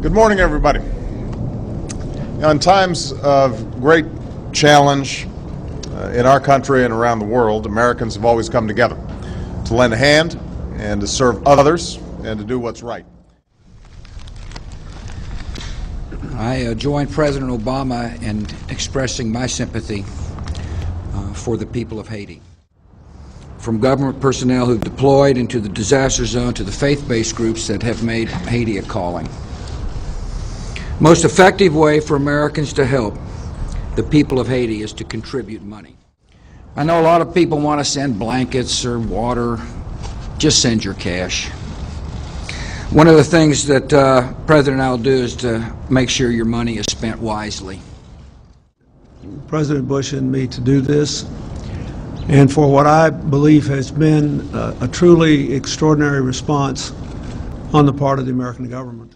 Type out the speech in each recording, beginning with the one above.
Good morning, everybody. In times of great challenge in our country and around the world, Americans have always come together to lend a hand and to serve others and to do what's right. I join President Obama in expressing my sympathy for the people of Haiti. From government personnel who've deployed into the disaster zone to the faith-based groups that have made Haiti a calling. Most effective way for Americans to help the people of Haiti is to contribute money. I know a lot of people want to send blankets or water. Just send your cash. One of the things that President and I will do is to make sure your money is spent wisely. President Bush and me to do this, and for what I believe has been a truly extraordinary response on the part of the American government.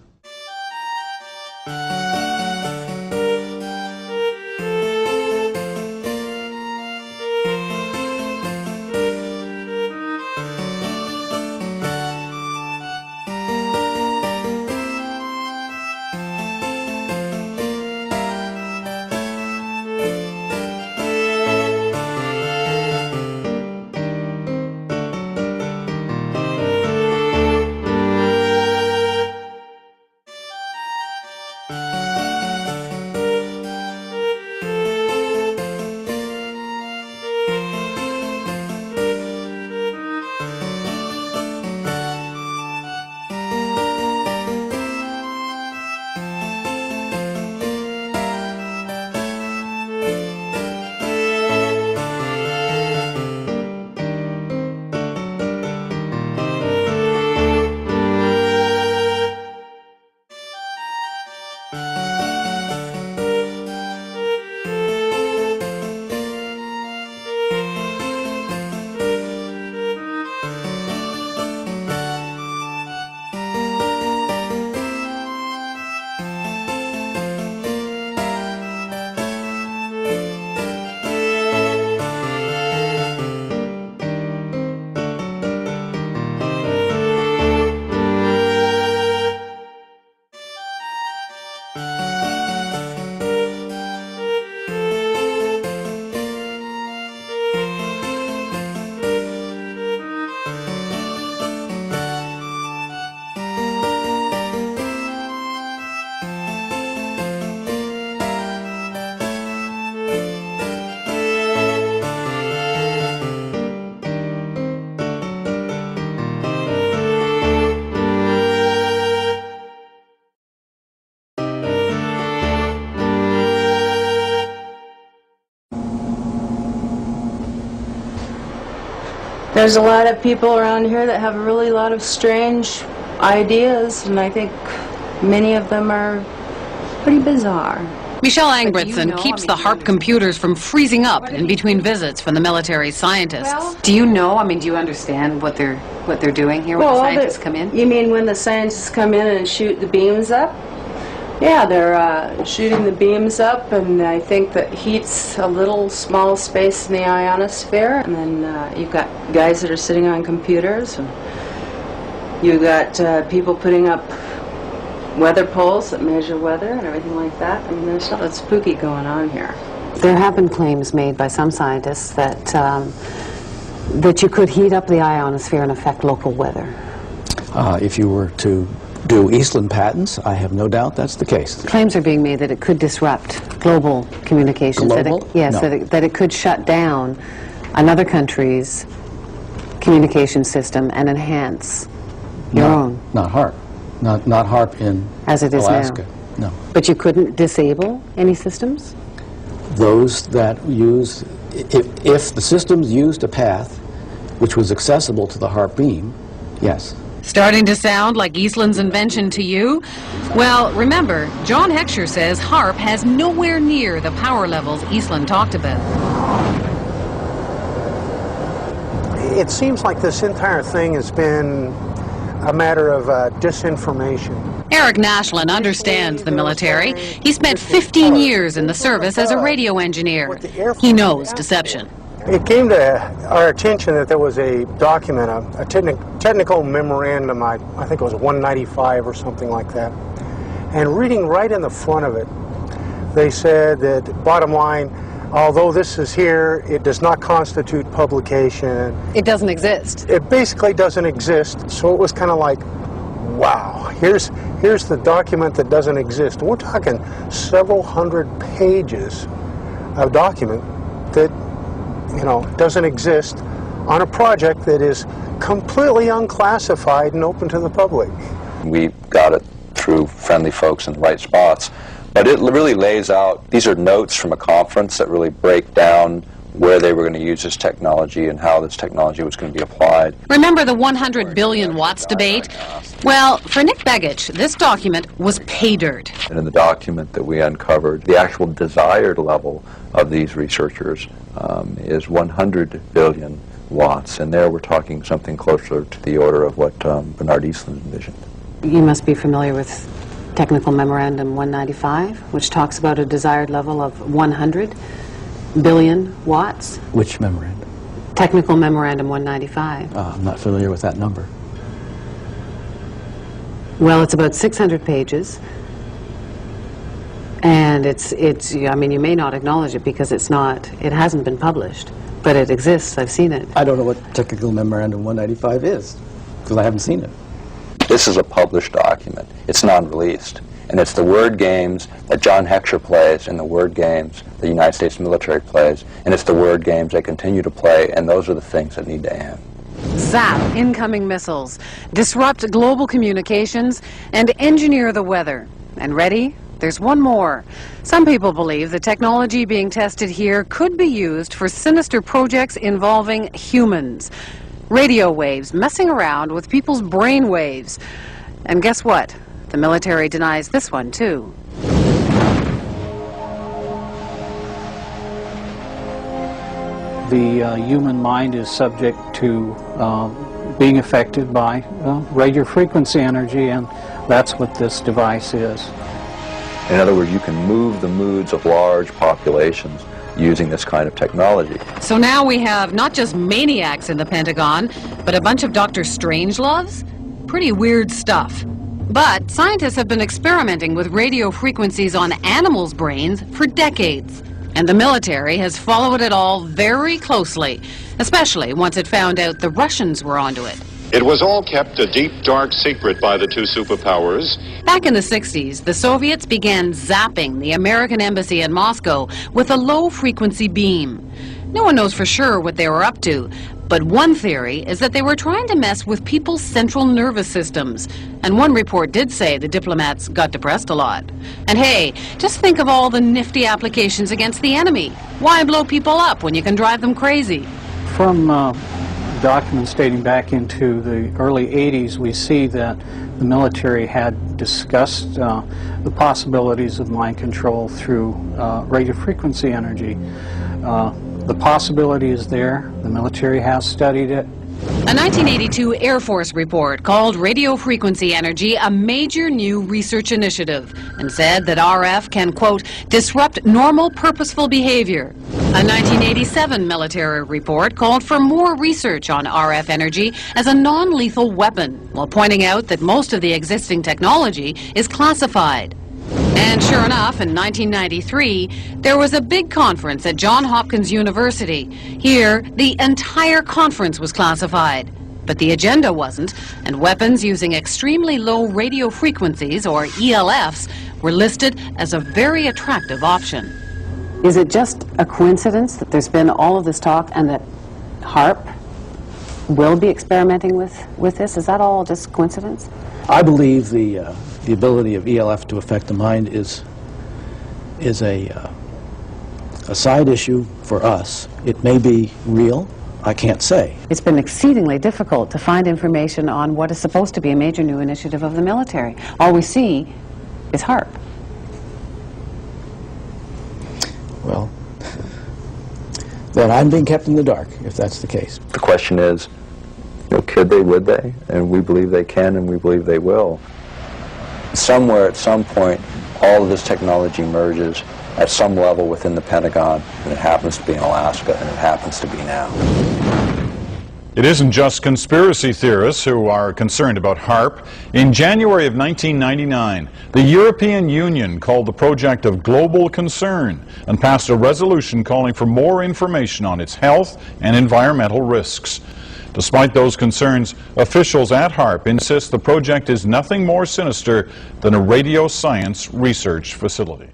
There's a lot of people around here that have a really lot of strange ideas, and I think many of them are pretty bizarre. Michelle Angbritson keeps the HAARP computers from freezing up in between visits from the military scientists. Well, do you know, do you understand what they're doing here when the scientists come in? You mean when the scientists come in and shoot the beams up? Yeah, they're shooting the beams up, and I think that heats a little small space in the ionosphere, and then you've got guys that are sitting on computers, and you've got people putting up weather poles that measure weather and everything like that. I mean, there's something spooky going on here. There have been claims made by some scientists that that you could heat up the ionosphere and affect local weather. If you were to do Eastland patents, I have no doubt that's the case. Claims are being made that it could disrupt global communications. Global? Yes, No. that it could shut down another country's communication system and enhance your own. Not HAARP. Not HAARP in As it is Alaska. now. No. But you couldn't disable any systems? Those that use, if the systems used a path which was accessible to the HAARP beam, yes. Starting to sound like Eastland's invention to you? Well, remember, John Heckscher says HAARP has nowhere near the power levels Eastland talked about. It seems like this entire thing has been a matter of disinformation. Eric Nashlin understands the military. He spent 15 years in the service as a radio engineer. He knows deception. It came to our attention that there was a document, a technical memorandum, I think it was 195 or something like that. And reading right in the front of it, they said that, bottom line, although this is here, it does not constitute publication. It doesn't exist. It basically doesn't exist. So it was kind of like, wow, here's the document that doesn't exist. We're talking several hundred pages of document that, you know, doesn't exist on a project that is completely unclassified and open to the public. We got it through friendly folks in the right spots, but it really lays out, these are notes from a conference that really break down where they were going to use this technology and how this technology was going to be applied. Remember the 100 billion watts debate? Well, for Nick Begich, this document was pay dirt. And in the document that we uncovered, the actual desired level of these researchers is 100 billion watts, and there we're talking something closer to the order of what Bernard Eastland envisioned. You must be familiar with Technical Memorandum 195, which talks about a desired level of 100 billion watts. Which memorandum? Technical Memorandum 195. I'm not familiar with that number. Well, it's about 600 pages, and it's. I mean, you may not acknowledge it because it hasn't been published, but it exists. I've seen it. I don't know what Technical Memorandum 195 is, because I haven't seen it. This is a published document. It's non-released. And it's the word games that John Heckscher plays and the word games the United States military plays, and it's the word games they continue to play, and those are the things that need to end. Zap incoming missiles, disrupt global communications, and engineer the weather. And ready? There's one more. Some people believe the technology being tested here could be used for sinister projects involving humans. Radio waves messing around with people's brain waves. And guess what? The military denies this one, too. The human mind is subject to being affected by radio frequency energy, and that's what this device is. In other words, you can move the moods of large populations using this kind of technology. So now we have not just maniacs in the Pentagon, but a bunch of Dr. Strangeloves? Pretty weird stuff. But scientists have been experimenting with radio frequencies on animals' brains for decades. And the military has followed it all very closely, especially once it found out the Russians were onto it. It was all kept a deep, dark secret by the two superpowers. Back in the 60s, the Soviets began zapping the American embassy in Moscow with a low-frequency beam. No one knows for sure what they were up to, but one theory is that they were trying to mess with people's central nervous systems. And one report did say the diplomats got depressed a lot. And hey, just think of all the nifty applications against the enemy. Why blow people up when you can drive them crazy? From documents dating back into the early 80s, we see that the military had discussed the possibilities of mind control through radio frequency energy. The possibility is there. The military has studied it. A 1982 Air Force report called radio frequency energy a major new research initiative and said that RF can, quote, disrupt normal purposeful behavior. A 1987 military report called for more research on RF energy as a non-lethal weapon, while pointing out that most of the existing technology is classified. And sure enough, in 1993, there was a big conference at Johns Hopkins University. Here, the entire conference was classified. But the agenda wasn't, and weapons using extremely low radio frequencies, or ELFs, were listed as a very attractive option. Is it just a coincidence that there's been all of this talk and that HAARP will be experimenting with this? Is that all just coincidence? I believe the ability of ELF to affect the mind is a side issue for us. It may be real. I can't say. It's been exceedingly difficult to find information on what is supposed to be a major new initiative of the military. All we see is HAARP. Well, then I'm being kept in the dark, if that's the case. The question is, you know, could they, would they? And we believe they can, and we believe they will. Somewhere, at some point, all of this technology merges at some level within the Pentagon, and it happens to be in Alaska, and it happens to be now. It isn't just conspiracy theorists who are concerned about HAARP. In January of 1999, the European Union called the project of global concern and passed a resolution calling for more information on its health and environmental risks. Despite those concerns, officials at HAARP insist the project is nothing more sinister than a radio science research facility.